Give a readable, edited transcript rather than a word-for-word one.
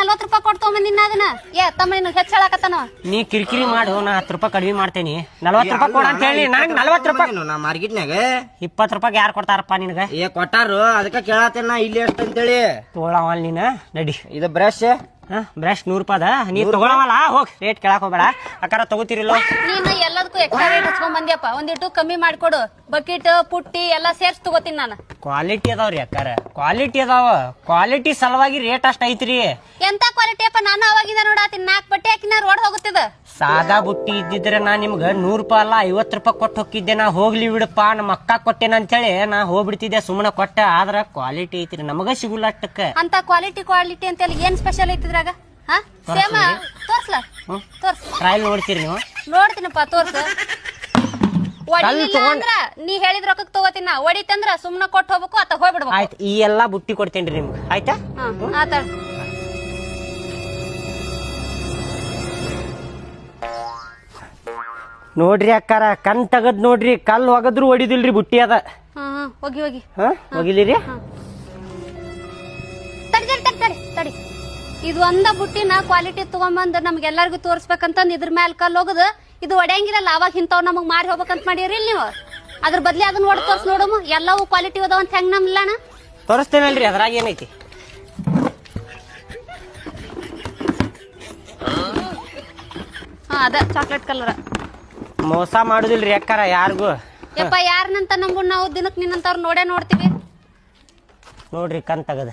40 ರೂಪಾಯಿ ಕೊಡ್ತೊಂಬಂದಿನ ಅದನ್ನ ತಮ್ಮ ನಿನಗೆ ಹೆಚ್ಚಾಳಕತ್ತಾನ. ನೀ ಕಿರಿಕಿರಿ ಮಾಡು, ನಾ 10 ರೂಪಾಯಿ ಕಡಿಮೆ ಮಾಡ್ತೇನಿ. 40 ರೂಪಾಯಿ ಕೊಡ ಅಂತ ಹೇಳಿ ನಾನು 40 ರೂಪಾಯಿ ನಾ ಮಾರ್ಕೆಟ್ನಾಗ 20 ರೂಪಾಯಿ ಯಾರು ಕೊಡ್ತಾರಪ್ಪ ನಿನಗ? ಕೊಟ್ಟಾರು, ಅದಕ್ಕ ಕೇಳತ್ತೇನ ನಾ ಇಲ್ಲಿ ಎಷ್ಟು ಅಂತೇಳಿ. ತಗೊಳವಲ್ ನೀನ ನಡಿ. ಇದು ಬ್ರಷ್ ಬ್ರಷ್ 100 ರೂಪಾಯಿ ಅದ. ನೀ ತಗೊಳವಲ್ಲ, ಹೋಗ್ ರೇಟ್ ಕೇಳಕ್ ಹೋಗ್ಬೇಡ. ಅಕ್ಕಾರ ತಗೋತಿರಿಲ್ಲೋ? ನೀನು ಎಲ್ಲದಕ್ಕೂ ಎಕ್ಸ್ಟ್ರಾ ರೇಟ್ ಹಚ್ಕೊಂಡ್ ಬಂದ್ಯಪ್ಪ. ಒಂದಿಟ್ಟು ಕಮ್ಮಿ ಮಾಡ್ಕೊಡು. ಬಕೆಟ್ ಪುಟ್ಟಿ ಎಲ್ಲಾ ಸೇರ್ಸ್ ತಗೋತೀನಿ ನಾನು. ಕ್ವಾಲಿಟಿ ಅದಾವ್ರಿ ಅಕ್ಕಾರ, ಕ್ವಾಲಿಟಿ ಅದಾವ. ಕ್ವಾಲಿಟಿ ಸಲುವಾಗಿ ರೇಟ್ ಅಷ್ಟ ಐತ್ರಿ. ಎಂತ ಕ್ವಾಲಿಟಿ ಅಪ್ಪ? ನಾನು ಅವಾಗಿಂದ ನೋಡಾತೀನಿ 4 ಬಟ್ಟೆ ಹಾಕಿನ ರೋಡ್ ಹೋಗುತ್ತಿದ. ಸಾದಾ ಬುಟ್ಟಿ ಇದ್ದಿದ್ರೆ ನಾ ನಿಮ್ಗ 100 ರೂಪಾಯಿ ಅಲ್ಲ 50 ರೂಪಾಯಿ ಕೊಟ್ಟು ಹೋಗಿದ್ದೆ. ನಾ ಹೋಗ್ಲಿ ಬಿಡಪ್ಪ, ನಮ್ಮ ಅಕ್ಕ ಕೊಟ್ಟೇನ ಅಂತೇಳಿ ನಾ ಹೋಗ್ಬಿಡ್ತಿದ್ದೆ ಸುಮ್ಮನೆ ಕೊಟ್ಟ. ಆದ್ರ ಕ್ವಾಲಿಟಿ ಐತ್ರಿ, ನಮಗ ಸಿಗುಲ್ಲ ಅಷ್ಟಕ್ಕ. ಅಂತ ಕ್ವಾಲಿಟಿ ಅಂತೇಳಿ ಏನ್ ಸ್ಪೆಷಲ್ ಐತಿದ್ರಾಗ? ಸೇಮ ತೋರ್ಸ್ಲ, ತೋರ್ಸ್. ಟ್ರಯಲ್ ನೋಡ್ತೀರಿ ನೀವು? ನೋಡ್ತೀನಪ್ಪ, ತೋರ್ಸ. ಅಂದ್ರ ನೀ ಹೇಳಿದ ರೊಕ್ಕಕ್ ತಗೋತೀನ. ಒಡಿತಂದ್ರ ಸುಮ್ನ ಕೊಟ್ಟು ಹೋಗ್ಬೇಕು, ಅತ್ತ ಹೋಗ್ಬಿಡ್ಬೇಕು. ಆಯ್ತು, ಈ ಎಲ್ಲಾ ಬುಟ್ಟಿ ಕೊಡ್ತೇನ್ರಿ ನಿಮ್ಗೆ, ಆಯ್ತಾ? ಆತ ನೋಡ್ರಿ ಅಕ್ಕಾರ, ಕಣ್ ತಗದ್ ನೋಡ್ರಿ, ಕಲ್ ಒಗದ್ರು ಹೊಡಿದಿಲ್ರಿ, ಬುಟ್ಟಿ ಅದ. ಹೋಗಿ ಹೋಗಿ ಹೋಗಿಲಿರಿ. ತಡಿ. ಇದು ಒಂದ ಬುಟ್ಟಿನ ಕ್ವಾಲಿಟಿ ತಗೊಂಬಂದ್ ನಮ್ಗೆಲ್ಲರಿಗೂ ತೋರ್ಸ್ಬೇಕಂತಂದ್ ಇದ್ರ ಮ್ಯಾಲ ಕಲ್ ಹೋಗುದು. ಇದು ಒಡೆಯಂಗಿರಲ್ಲ, ಅವಾಗ ಇಂಥವ್ ನಮಗ್ ಮಾರಿ ಹೋಗ್ಬೇಕಂತ ಮಾಡಿರಿ ನೀವು. ಅದ್ರ ಬದ್ಲಿ ಅದನ್ನ ಹೊಡ್ ತೋರ್ಸ್ ನೋಡಮ್ಮ, ಎಲ್ಲವೂ ಕ್ವಾಲಿಟಿ ಅದಾವ ಅಂತ ಹೆಂಗ್ ನಮ್ಲಣ? ತೋರಿಸ್ತೇನಲ್ರಿ, ಅದ್ರಾಗ ಏನೈತಿ? ಅದ ಚಾಕ್ಲೇಟ್ ಕಲರ್. ಮೋಸ ಮಾಡುದಿಲ್ರಿ ಅಕ್ಕಾರ ಯಾರಿಗೂ. ಯಪ್ಪ, ಯಾರನಂತ ನಮ್ಗೂ ನಾವು ದಿನಕ್ ನಿನ್ನಂತವ್ರು ನೋಡೇ ನೋಡ್ತೀವಿ. ನೋಡ್ರಿ ಕಣ್ ತಗದ.